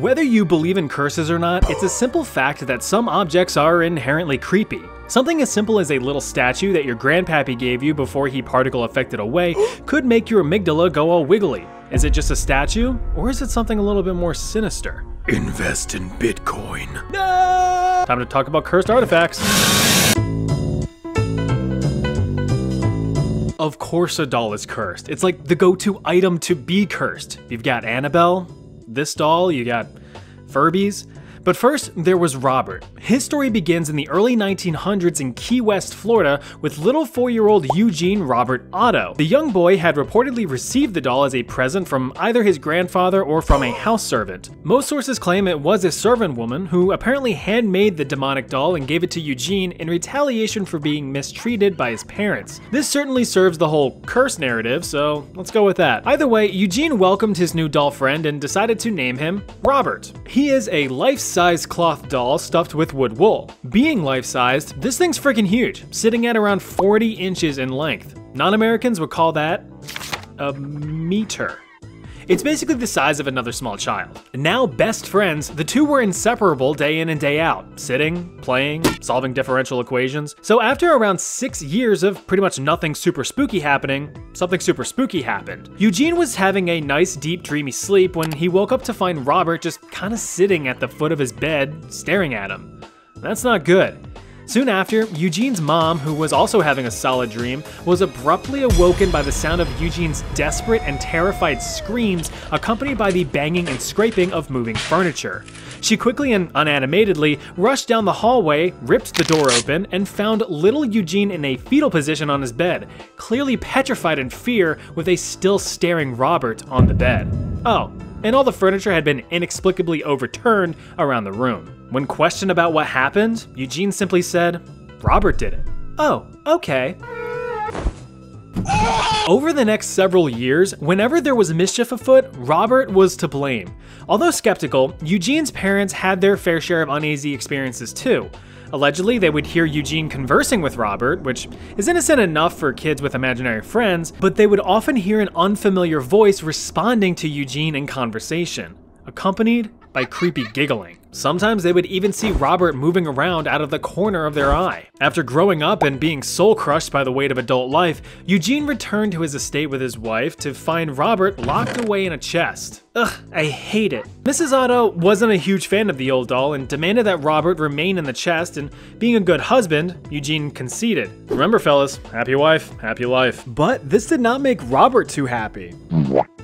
Whether you believe in curses or not, it's a simple fact that some objects are inherently creepy. Something as simple as a little statue that your grandpappy gave you before he particle affected away could make your amygdala go all wiggly. Is it just a statue, or is it something a little bit more sinister? Invest in Bitcoin. No! Time to talk about cursed artifacts. Of course a doll is cursed. It's like the go-to item to be cursed. You've got Annabelle, this doll, you got Furbies. But first, there was Robert. His story begins in the early 1900s in Key West, Florida, with little 4-year-old Eugene Robert Otto. The young boy had reportedly received the doll as a present from either his grandfather or from a house servant. Most sources claim it was a servant woman who apparently handmade the demonic doll and gave it to Eugene in retaliation for being mistreated by his parents. This certainly serves the whole curse narrative, so let's go with that. Either way, Eugene welcomed his new doll friend and decided to name him Robert. He is a life-size cloth doll stuffed with wood wool. Being life-sized, this thing's freaking huge, sitting at around 40 inches in length. Non-Americans would call that a meter. It's basically the size of another small child. Now best friends, the two were inseparable day in and day out, sitting, playing, solving differential equations. So after around 6 years of pretty much nothing super spooky happening, something super spooky happened. Eugene was having a nice deep dreamy sleep when he woke up to find Robert just kind of sitting at the foot of his bed, staring at him. That's not good. Soon after, Eugene's mom, who was also having a solid dream, was abruptly awoken by the sound of Eugene's desperate and terrified screams, accompanied by the banging and scraping of moving furniture. She quickly and unanimatedly rushed down the hallway, ripped the door open, and found little Eugene in a fetal position on his bed, clearly petrified in fear, with a still staring Robert on the bed. Oh, and all the furniture had been inexplicably overturned around the room. When questioned about what happened, Eugene simply said, "Robert did it." Oh, okay. Over the next several years, whenever there was mischief afoot, Robert was to blame. Although skeptical, Eugene's parents had their fair share of uneasy experiences too. Allegedly, they would hear Eugene conversing with Robert, which is innocent enough for kids with imaginary friends, but they would often hear an unfamiliar voice responding to Eugene in conversation, accompanied by creepy giggling. Sometimes they would even see Robert moving around out of the corner of their eye. After growing up and being soul-crushed by the weight of adult life, Eugene returned to his estate with his wife to find Robert locked away in a chest. Ugh, I hate it. Mrs. Otto wasn't a huge fan of the old doll and demanded that Robert remain in the chest, and being a good husband, Eugene conceded. Remember fellas, happy wife, happy life. But this did not make Robert too happy.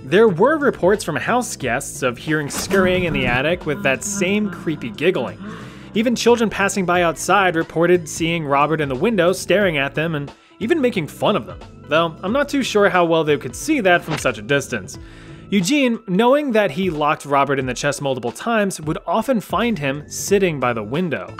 There were reports from house guests of hearing scurrying in the attic with that same creepy giggling. Even children passing by outside reported seeing Robert in the window staring at them and even making fun of them, though I'm not too sure how well they could see that from such a distance. Eugene, knowing that he locked Robert in the chest multiple times, would often find him sitting by the window.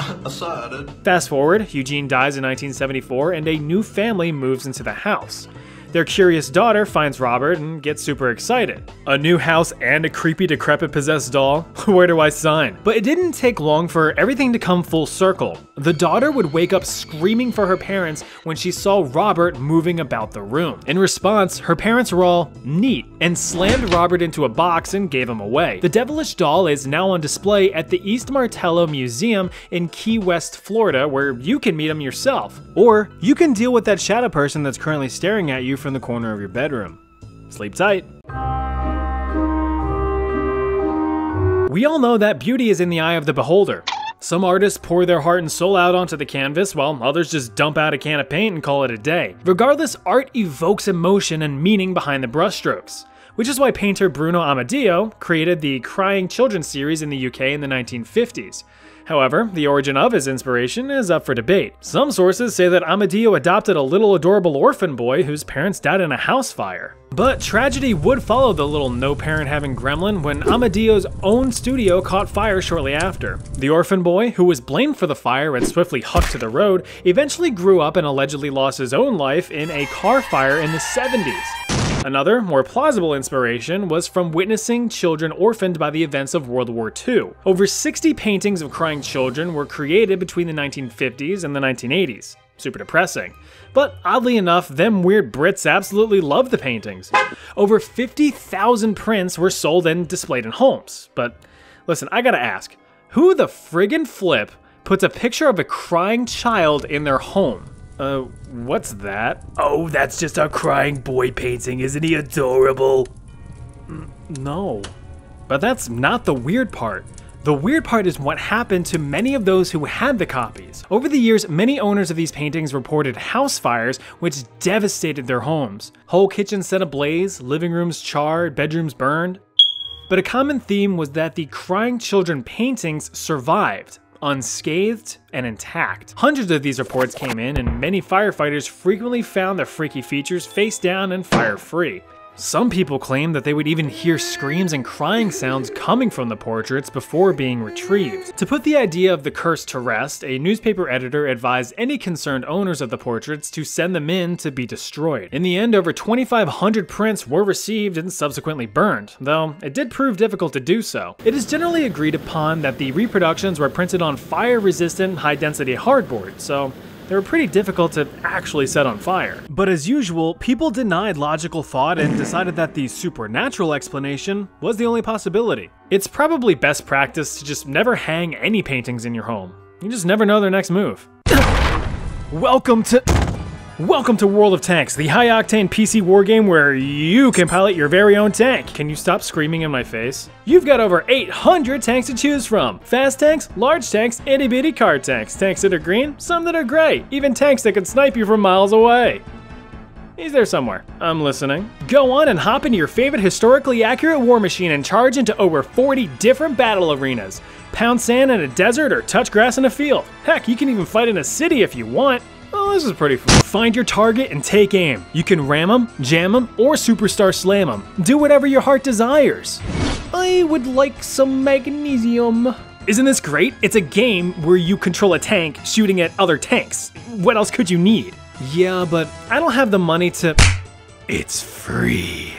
Fast forward, Eugene dies in 1974 and a new family moves into the house. Their curious daughter finds Robert and gets super excited. A new house and a creepy, decrepit, possessed doll? Where do I sign? But it didn't take long for everything to come full circle. The daughter would wake up screaming for her parents when she saw Robert moving about the room. In response, her parents were all neat and slammed Robert into a box and gave him away. The devilish doll is now on display at the East Martello Museum in Key West, Florida, where you can meet him yourself. Or you can deal with that shadow person that's currently staring at you from the corner of your bedroom. Sleep tight. We all know that beauty is in the eye of the beholder. Some artists pour their heart and soul out onto the canvas, while others just dump out a can of paint and call it a day. Regardless, art evokes emotion and meaning behind the brushstrokes, which is why painter Bruno Amadeo created the Crying Children series in the UK in the 1950s. However, the origin of his inspiration is up for debate. Some sources say that Amadeo adopted a little adorable orphan boy whose parents died in a house fire. But tragedy would follow the little no-parent-having gremlin when Amadeo's own studio caught fire shortly after. The orphan boy, who was blamed for the fire and swiftly hucked to the road, eventually grew up and allegedly lost his own life in a car fire in the 70s. Another, more plausible inspiration was from witnessing children orphaned by the events of World War II. Over 60 paintings of crying children were created between the 1950s and the 1980s. Super depressing. But oddly enough, them weird Brits absolutely loved the paintings. Over 50,000 prints were sold and displayed in homes, but Listen, I gotta ask, who the friggin' flip puts a picture of a crying child in their home? What's that? Oh, that's just a crying boy painting. Isn't he adorable? No. But that's not the weird part. The weird part is what happened to many of those who had the copies. Over the years, many owners of these paintings reported house fires which devastated their homes. Whole kitchens set ablaze, living rooms charred, bedrooms burned. But a common theme was that the crying children paintings survived, unscathed and intact. Hundreds of these reports came in, and many firefighters frequently found the freaky features face down and fire free. Some people claim that they would even hear screams and crying sounds coming from the portraits before being retrieved. To put the idea of the curse to rest, a newspaper editor advised any concerned owners of the portraits to send them in to be destroyed. In the end, over 2,500 prints were received and subsequently burned, though it did prove difficult to do so. It is generally agreed upon that the reproductions were printed on fire-resistant, high-density hardboard, so they were pretty difficult to actually set on fire. But as usual, people denied logical thought and decided that the supernatural explanation was the only possibility. It's probably best practice to just never hang any paintings in your home. You just never know their next move. Welcome to World of Tanks, the high-octane PC wargame where you can pilot your very own tank. Can you stop screaming in my face? You've got over 800 tanks to choose from. Fast tanks, large tanks, itty-bitty card tanks, tanks that are green, some that are gray, even tanks that can snipe you from miles away. He's there somewhere. I'm listening. Go on and hop into your favorite historically accurate war machine and charge into over 40 different battle arenas. Pound sand in a desert or touch grass in a field. Heck, you can even fight in a city if you want. Oh, this is pretty fun. Find your target and take aim. You can ram them, jam them, or superstar slam them. Do whatever your heart desires. I would like some magnesium. Isn't this great? It's a game where you control a tank shooting at other tanks. What else could you need? Yeah, but I don't have the money to... It's free.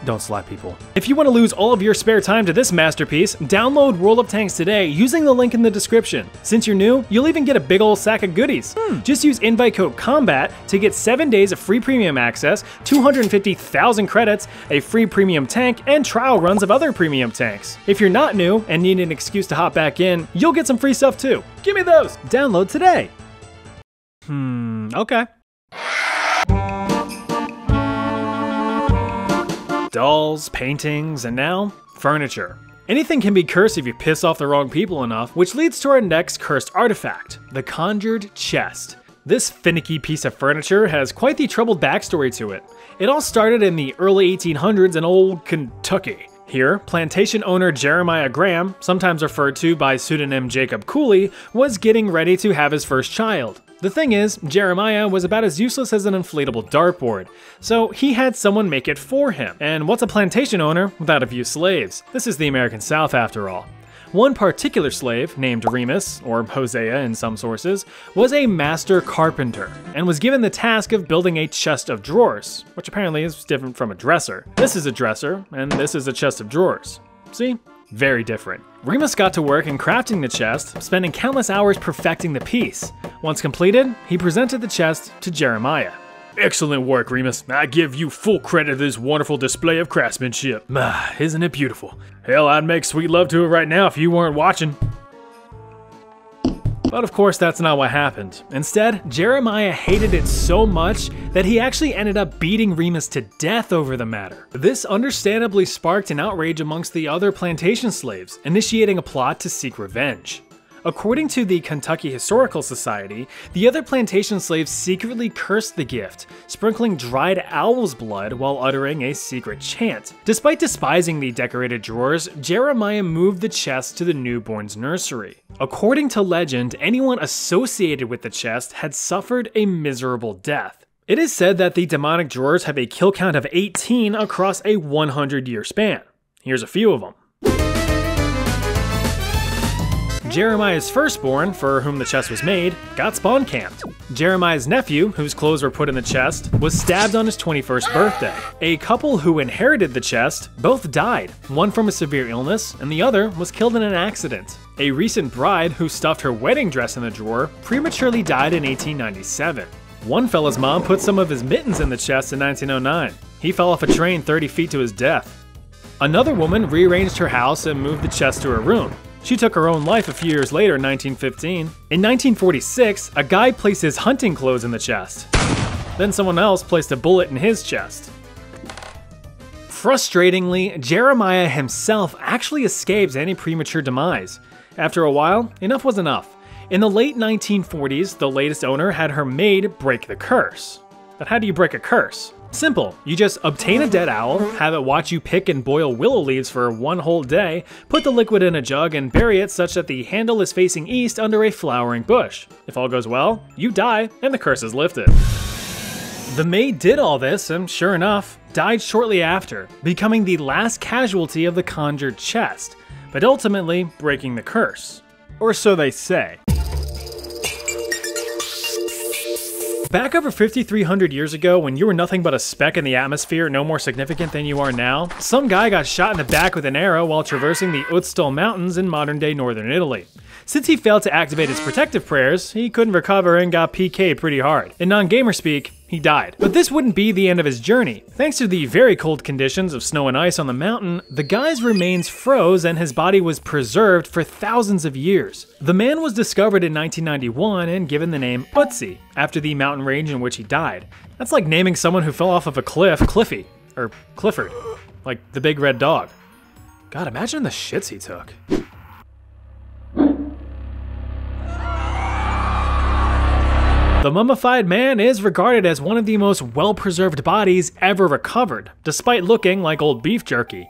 Don't slap people. If you want to lose all of your spare time to this masterpiece, download World of Tanks today using the link in the description. Since you're new, you'll even get a big ol' sack of goodies. Just use invite code COMBAT to get 7 days of free premium access, 250,000 credits, a free premium tank, and trial runs of other premium tanks. If you're not new and need an excuse to hop back in, you'll get some free stuff too. Give me those! Download today. Okay. Dolls, paintings, and now, furniture. Anything can be cursed if you piss off the wrong people enough, which leads to our next cursed artifact, the Conjured Chest. This finicky piece of furniture has quite the troubled backstory to it. It all started in the early 1800s in old Kentucky. Here, plantation owner Jeremiah Graham, sometimes referred to by pseudonym Jacob Cooley, was getting ready to have his first child. The thing is, Jeremiah was about as useless as an inflatable dartboard, so he had someone make it for him. And what's a plantation owner without a few slaves? This is the American South after all. One particular slave, named Remus, or Hosea in some sources, was a master carpenter, and was given the task of building a chest of drawers, which apparently is different from a dresser. This is a dresser, and this is a chest of drawers. See? Very different. Remus got to work in crafting the chest, spending countless hours perfecting the piece. Once completed, he presented the chest to Jeremiah. Excellent work, Remus. I give you full credit for this wonderful display of craftsmanship. Isn't it beautiful? Hell, I'd make sweet love to it right now if you weren't watching. But of course, that's not what happened. Instead, Jeremiah hated it so much that he actually ended up beating Remus to death over the matter. This understandably sparked an outrage amongst the other plantation slaves, initiating a plot to seek revenge. According to the Kentucky Historical Society, the other plantation slaves secretly cursed the gift, sprinkling dried owl's blood while uttering a secret chant. Despite despising the decorated drawers, Jeremiah moved the chest to the newborn's nursery. According to legend, anyone associated with the chest had suffered a miserable death. It is said that the demonic drawers have a kill count of 18 across a 100-year span. Here's a few of them. Jeremiah's firstborn, for whom the chest was made, got spawn camped. Jeremiah's nephew, whose clothes were put in the chest, was stabbed on his 21st birthday. A couple who inherited the chest both died, one from a severe illness and the other was killed in an accident. A recent bride who stuffed her wedding dress in the drawer prematurely died in 1897. One fella's mom put some of his mittens in the chest in 1909. He fell off a train 30 feet to his death. Another woman rearranged her house and moved the chest to her room. She took her own life a few years later in 1915. In 1946, a guy placed his hunting clothes in the chest. Then someone else placed a bullet in his chest. Frustratingly, Jeremiah himself actually escapes any premature demise. After a while, enough was enough. In the late 1940s, the latest owner had her maid break the curse. But how do you break a curse? Simple. You just obtain a dead owl, have it watch you pick and boil willow leaves for one whole day, put the liquid in a jug and bury it such that the handle is facing east under a flowering bush. If all goes well, you die and the curse is lifted. The maid did all this and sure enough, died shortly after, becoming the last casualty of the Conjured Chest, but ultimately breaking the curse. Or so they say. Back over 5,300 years ago, when you were nothing but a speck in the atmosphere, no more significant than you are now, some guy got shot in the back with an arrow while traversing the Utstal Mountains in modern-day northern Italy. Since he failed to activate his protective prayers, he couldn't recover and got PK'd pretty hard. In non-gamer speak, he died. But this wouldn't be the end of his journey. Thanks to the very cold conditions of snow and ice on the mountain, the guy's remains froze and his body was preserved for thousands of years. The man was discovered in 1991 and given the name Ötzi, after the mountain range in which he died. That's like naming someone who fell off of a cliff Cliffy, or Clifford, like the big red dog. God, imagine the shits he took. The mummified man is regarded as one of the most well-preserved bodies ever recovered, despite looking like old beef jerky.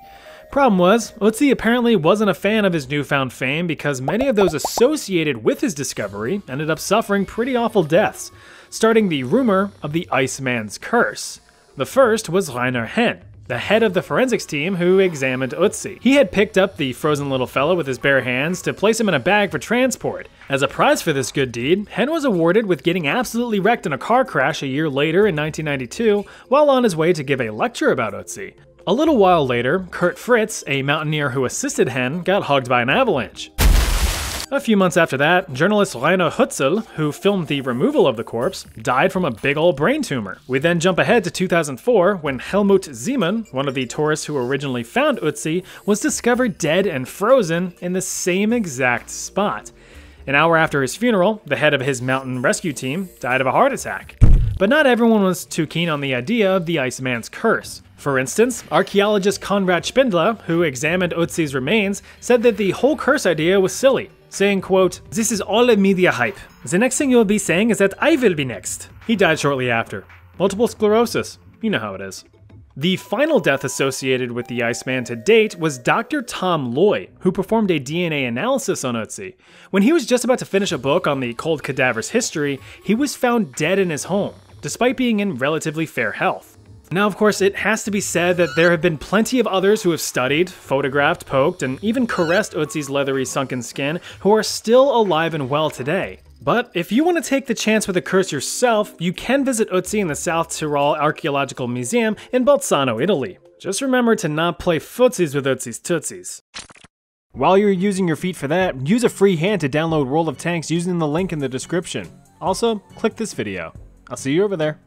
Problem was, Ötzi apparently wasn't a fan of his newfound fame because many of those associated with his discovery ended up suffering pretty awful deaths, starting the rumor of the Iceman's curse. The first was Rainer Henn, the head of the forensics team who examined Ötzi. He had picked up the frozen little fellow with his bare hands to place him in a bag for transport. As a prize for this good deed, Henn was awarded with getting absolutely wrecked in a car crash a year later in 1992 while on his way to give a lecture about Ötzi. A little while later, Kurt Fritz, a mountaineer who assisted Henn, got hugged by an avalanche. A few months after that, journalist Rainer Hutzel, who filmed the removal of the corpse, died from a big ol' brain tumor. We then jump ahead to 2004 when Helmut Ziemann, one of the tourists who originally found Ötzi, was discovered dead and frozen in the same exact spot. An hour after his funeral, the head of his mountain rescue team died of a heart attack. But not everyone was too keen on the idea of the Iceman's curse. For instance, archaeologist Konrad Spindler, who examined Ötzi's remains, said that the whole curse idea was silly, saying, quote, "This is all a media hype. The next thing you'll be saying is that I will be next." He died shortly after. Multiple sclerosis. You know how it is. The final death associated with the Iceman to date was Dr. Tom Loy, who performed a DNA analysis on Ötzi. When he was just about to finish a book on the cold cadaver's history, he was found dead in his home, despite being in relatively fair health. Now, of course, it has to be said that there have been plenty of others who have studied, photographed, poked, and even caressed Ötzi's leathery sunken skin who are still alive and well today. But if you want to take the chance with the curse yourself, you can visit Ötzi in the South Tyrol Archaeological Museum in Bolzano, Italy. Just remember to not play footsies with Ötzi's tootsies. While you're using your feet for that, use a free hand to download World of Tanks using the link in the description. Also, click this video. I'll see you over there.